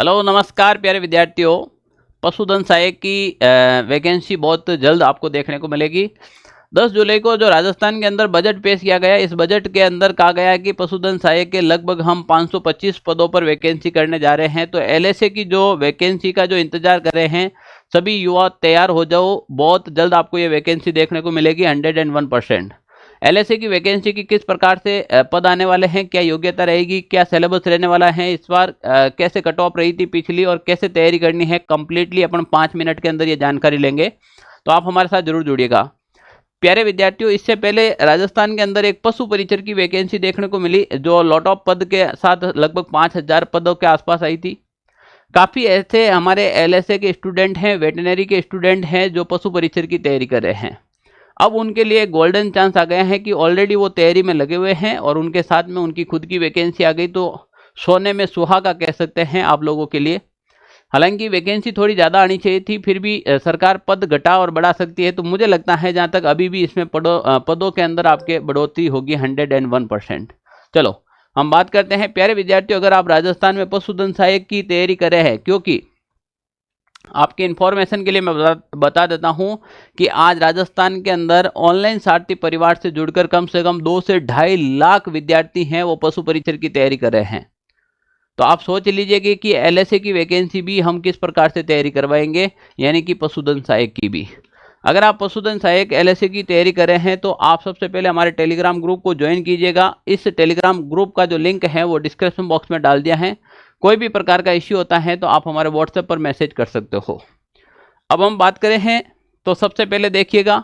Hello नमस्कार प्यारे विद्यार्थियों। पशुधन सहायक की वैकेंसी बहुत जल्द आपको देखने को मिलेगी। 10 जुलाई को जो राजस्थान के अंदर बजट पेश किया गया, इस बजट के अंदर कहा गया है कि पशुधन सहायक के लगभग हम 525 पदों पर वैकेंसी करने जा रहे हैं। तो एलएसए की जो वैकेंसी का जो इंतजार कर रहे हैं सभी युवा तैयार हो जाओ, बहुत जल्द आपको ये वैकेंसी देखने को मिलेगी 101%। एलएसए की वैकेंसी की किस प्रकार से पद आने वाले हैं, क्या योग्यता रहेगी, क्या सिलेबस रहने वाला है इस बार, कैसे कट ऑफ रही थी पिछली और कैसे तैयारी करनी है, कंप्लीटली अपन 5 मिनट के अंदर ये जानकारी लेंगे। तो आप हमारे साथ जरूर जुड़िएगा। प्यारे विद्यार्थियों, इससे पहले राजस्थान के अंदर एक पशु परिचर की वैकेंसी देखने को मिली जो लॉट ऑफ पद के साथ लगभग 5000 पदों के आसपास आई थी। काफ़ी ऐसे हमारे एलएसए के स्टूडेंट हैं, वेटनरी के स्टूडेंट हैं जो पशु परिचर की तैयारी कर रहे हैं। अब उनके लिए गोल्डन चांस आ गया है कि ऑलरेडी वो तैयारी में लगे हुए हैं और उनके साथ में उनकी खुद की वैकेंसी आ गई, तो सोने में सुहागा कह सकते हैं आप लोगों के लिए। हालांकि वैकेंसी थोड़ी ज़्यादा आनी चाहिए थी, फिर भी सरकार पद घटा और बढ़ा सकती है। तो मुझे लगता है जहाँ तक अभी भी इसमें पदों के अंदर आपके बढ़ोतरी होगी 101%। चलो हम बात करते हैं प्यारे विद्यार्थियों, अगर आप राजस्थान में पशुधन सहायक की तैयारी कर रहे हैं, क्योंकि आपके इन्फॉर्मेशन के लिए मैं बता देता हूं कि आज राजस्थान के अंदर ऑनलाइन सारथी परिवार से जुड़कर कम से कम 2 से 2.5 लाख विद्यार्थी हैं वो पशु परिचर की तैयारी कर रहे हैं। तो आप सोच लीजिए कि एलएसए की वैकेंसी भी हम किस प्रकार से तैयारी करवाएंगे, यानी कि पशुधन सहायक की भी। अगर आप पशुधन सहायक एलएसए की तैयारी कर रहे हैं तो आप सबसे पहले हमारे टेलीग्राम ग्रुप को ज्वाइन कीजिएगा। इस टेलीग्राम ग्रुप का जो लिंक है वो डिस्क्रिप्शन बॉक्स में डाल दिया है। कोई भी प्रकार का इश्यू होता है तो आप हमारे व्हाट्सएप पर मैसेज कर सकते हो। अब हम बात करें हैं तो सबसे पहले देखिएगा,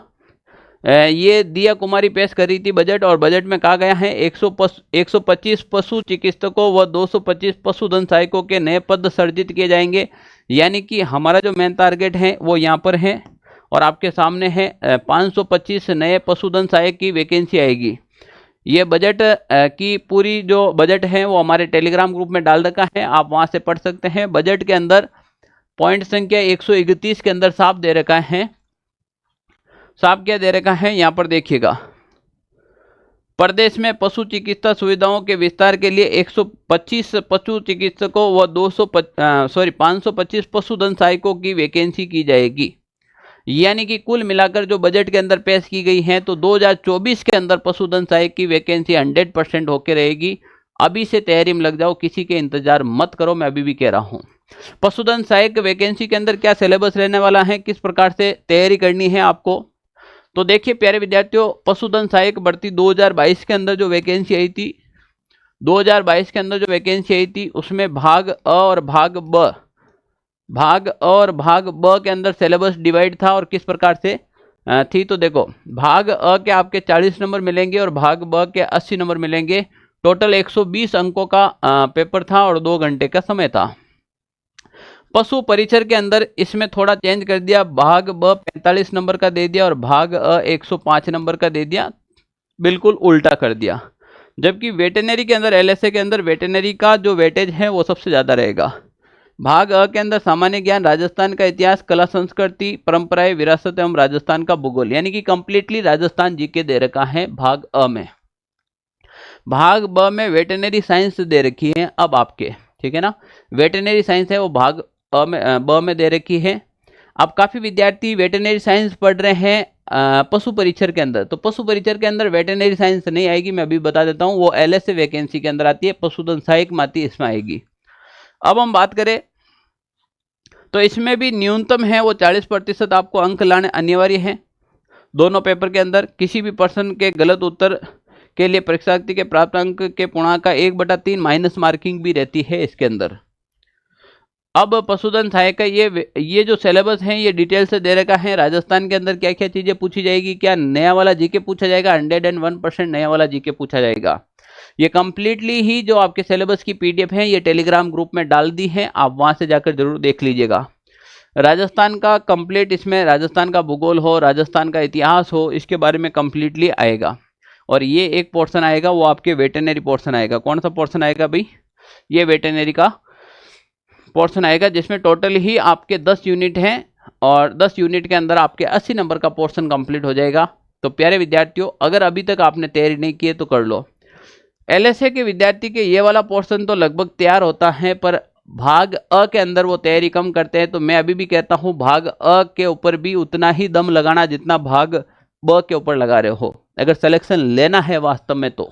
ये दिया कुमारी पेश कर रही थी बजट, और बजट में कहा गया है 125 पशु चिकित्सकों व 225 पशुधन सहायकों के नए पद सृजित किए जाएंगे। यानी कि हमारा जो मेन टारगेट है वो यहाँ पर है और आपके सामने है 525 नए पशुधन सहायक की वैकेंसी आएगी। ये बजट की पूरी जो बजट है वो हमारे टेलीग्राम ग्रुप में डाल रखा है, आप वहां से पढ़ सकते हैं। बजट के अंदर पॉइंट संख्या 131 के अंदर साफ दे रखा है, साफ क्या दे रखा है यहाँ पर देखिएगा। प्रदेश में पशु चिकित्सा सुविधाओं के विस्तार के लिए 125 पशु चिकित्सकों व 525 पशुधन सहायकों की वैकेंसी की जाएगी। यानी कि कुल मिलाकर जो बजट के अंदर पेश की गई है तो 2024 के अंदर पशुधन सहायक की वैकेंसी 100% होकर रहेगी। अभी से तैयारी में लग जाओ, किसी के इंतजार मत करो, मैं अभी भी कह रहा हूं। पशुधन सहायक वैकेंसी के अंदर क्या सिलेबस रहने वाला है, किस प्रकार से तैयारी करनी है आपको, तो देखिए प्यारे विद्यार्थियों, पशुधन सहायक भर्ती 2022 के अंदर जो वैकेंसी आई थी, 2022 के अंदर जो वैकेंसी आई थी उसमें भाग अ और भाग ब के अंदर सिलेबस डिवाइड था और किस प्रकार से थी। तो देखो, भाग अ के आपके 40 नंबर मिलेंगे और भाग ब के 80 नंबर मिलेंगे। टोटल 120 अंकों का पेपर था और 2 घंटे का समय था। पशु परिचर के अंदर इसमें थोड़ा चेंज कर दिया, भाग ब 45 नंबर का दे दिया और भाग अ 105 नंबर का दे दिया, बिल्कुल उल्टा कर दिया। जबकि वेटेनरी के अंदर, एलएसए के अंदर वेटेनरी का जो वेटेज है वो सबसे ज़्यादा रहेगा। भाग अ के अंदर सामान्य ज्ञान, राजस्थान का इतिहास, कला संस्कृति, परंपराएं, विरासत एवं राजस्थान का भूगोल, यानी कि कंप्लीटली राजस्थान जीके दे रखा है भाग अ में। भाग ब में वेटेनरी साइंस दे रखी है अब आपके, ठीक है ना, वेटेनरी साइंस है वो भाग ब में दे रखी है। अब काफ़ी विद्यार्थी वेटेनरी साइंस पढ़ रहे हैं पशु परिचर के अंदर, तो पशु परिचर के अंदर वेटेनरी साइंस नहीं आएगी, मैं अभी बता देता हूँ, वो एलएसए वैकेंसी के अंदर आती है, पशुधन सहायक में आती है, इसमें आएगी। अब हम बात करें तो इसमें भी न्यूनतम है वो 40% आपको अंक लाने अनिवार्य है दोनों पेपर के अंदर। किसी भी पर्सन के गलत उत्तर के लिए परीक्षार्थी के प्राप्त अंक के पूर्णांक का 1/3 माइनस मार्किंग भी रहती है इसके अंदर। अब पशुधन सहायक का ये जो सिलेबस है ये डिटेल से दे रखा है। राजस्थान के अंदर क्या क्या चीजें पूछी जाएगी, क्या नया वाला जीके पूछा जाएगा, 101% नया वाला जीके पूछा जाएगा। ये कंप्लीटली ही जो आपके सिलेबस की पीडीएफ है ये टेलीग्राम ग्रुप में डाल दी है, आप वहां से जाकर जरूर देख लीजिएगा। राजस्थान का कंप्लीट, इसमें राजस्थान का भूगोल हो, राजस्थान का इतिहास हो, इसके बारे में कंप्लीटली आएगा। और ये एक पोर्शन आएगा वो आपके वेटेनरी पोर्शन आएगा। कौन सा पोर्शन आएगा भाई, ये वेटेनरी का पोर्शन आएगा, जिसमें टोटल ही आपके 10 यूनिट हैं और 10 यूनिट के अंदर आपके 80 नंबर का पोर्शन कंप्लीट हो जाएगा। तो प्यारे विद्यार्थियों, अगर अभी तक आपने तैयारी नहीं की है तो कर लो। एलएसए के विद्यार्थी के ये वाला पोर्शन तो लगभग तैयार होता है, पर भाग अ के अंदर वो तैयारी कम करते हैं, तो मैं अभी भी कहता हूं भाग अ के ऊपर भी उतना ही दम लगाना जितना भाग ब के ऊपर लगा रहे हो, अगर सिलेक्शन लेना है वास्तव में तो।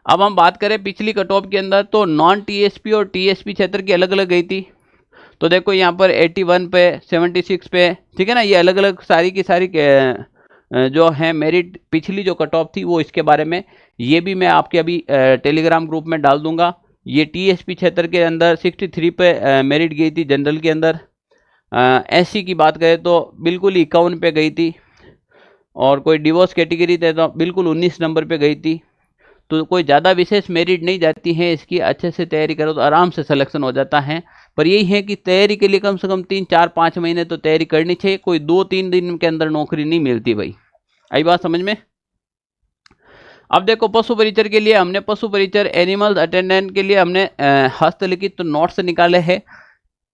अब हम बात करें पिछली कट ऑफ के अंदर, तो नॉन टीएसपी और टीएसपी क्षेत्र की अलग अलग गई थी। तो देखो यहाँ पर 81 पे, 76 पे, ठीक है ना, ये अलग अलग सारी की सारी जो है मेरिट पिछली जो कट ऑफ थी वो इसके बारे में, ये भी मैं आपके अभी टेलीग्राम ग्रुप में डाल दूंगा। ये टीएसपी क्षेत्र के अंदर 63 पे मेरिट गई थी जनरल के अंदर। एससी की बात करें तो बिल्कुल 51 पे गई थी, और कोई डिवोर्स कैटेगरी थे तो बिल्कुल 19 नंबर पे गई थी। तो कोई ज़्यादा विशेष मेरिट नहीं जाती है इसकी, अच्छे से तैयारी करो तो आराम से सिलेक्शन हो जाता है। पर यही है कि तैयारी के लिए कम से कम 3-4-5 महीने तो तैयारी करनी चाहिए, कोई 2-3 दिन के अंदर नौकरी नहीं मिलती भाई। आई बात समझ में? अब देखो पशु परिचर के लिए हमने, पशु परिचर एनिमल अटेंडेंट के लिए हमने हस्तलिखित तो नोट्स निकाले हैं।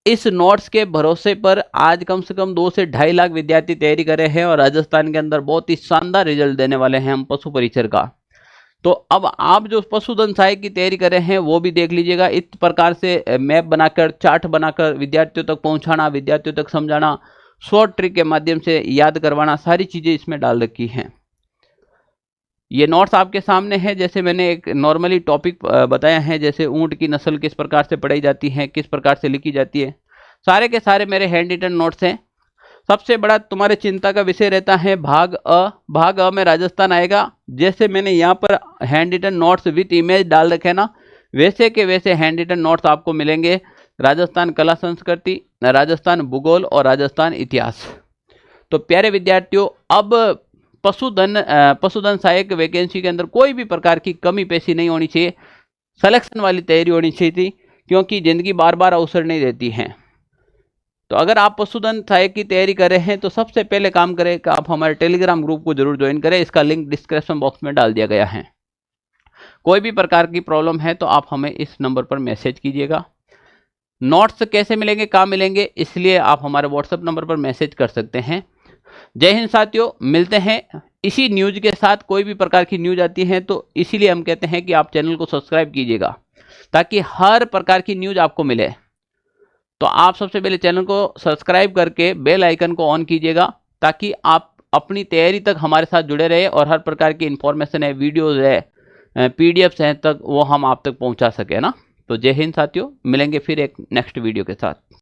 इस नोट्स के भरोसे पर आज कम से कम 2 से 2.5 लाख विद्यार्थी तैयारी कर रहे हैं, और राजस्थान के अंदर बहुत ही शानदार रिजल्ट देने वाले हैं हम पशु परिचर का। तो अब आप जो पशुधन सहायक की तैयारी कर रहे हैं वो भी देख लीजिएगा। इस प्रकार से मैप बनाकर, चार्ट बनाकर विद्यार्थियों तक पहुंचाना, विद्यार्थियों तक समझाना, शॉर्ट ट्रिक के माध्यम से याद करवाना, सारी चीज़ें इसमें डाल रखी हैं। ये नोट्स आपके सामने है। जैसे मैंने एक नॉर्मली टॉपिक बताया है, जैसे ऊंट की नस्ल किस प्रकार से पढ़ाई जाती है, किस प्रकार से लिखी जाती है, सारे के सारे मेरे हैंड रिटन नोट्स हैं। सबसे बड़ा तुम्हारे चिंता का विषय रहता है भाग अ। भाग अ में राजस्थान आएगा। जैसे मैंने यहाँ पर hand written notes with image डाल रखे ना, वैसे के वैसे हैंड रिटन नोट्स आपको मिलेंगे। राजस्थान कला संस्कृति, राजस्थान भूगोल और राजस्थान इतिहास। तो प्यारे विद्यार्थियों, अब पशुधन सहायक वैकेंसी के अंदर कोई भी प्रकार की कमी पेशी नहीं होनी चाहिए, सिलेक्शन वाली तैयारी होनी चाहिए थी, क्योंकि जिंदगी बार बार अवसर नहीं देती है। तो अगर आप पशुधन सहायक की तैयारी कर रहे हैं तो सबसे पहले काम करें कि आप हमारे टेलीग्राम ग्रुप को जरूर ज्वाइन करें। इसका लिंक डिस्क्रिप्शन बॉक्स में डाल दिया गया है। कोई भी प्रकार की प्रॉब्लम है तो आप हमें इस नंबर पर मैसेज कीजिएगा। नोट्स कैसे मिलेंगे, कहाँ मिलेंगे, इसलिए आप हमारे व्हाट्सएप नंबर पर मैसेज कर सकते हैं। जय हिंद साथियों, मिलते हैं इसी न्यूज के साथ। कोई भी प्रकार की न्यूज आती है तो इसीलिए हम कहते हैं कि आप चैनल को सब्सक्राइब कीजिएगा, ताकि हर प्रकार की न्यूज आपको मिले। तो आप सबसे पहले चैनल को सब्सक्राइब करके बेल आइकन को ऑन कीजिएगा, ताकि आप अपनी तैयारी तक हमारे साथ जुड़े रहे और हर प्रकार की इंफॉर्मेशन है, वीडियोज है, पीडीएफ्स हैं तक वो हम आप तक पहुंचा सके ना। तो जय हिंद साथियों, मिलेंगे फिर एक नेक्स्ट वीडियो के साथ।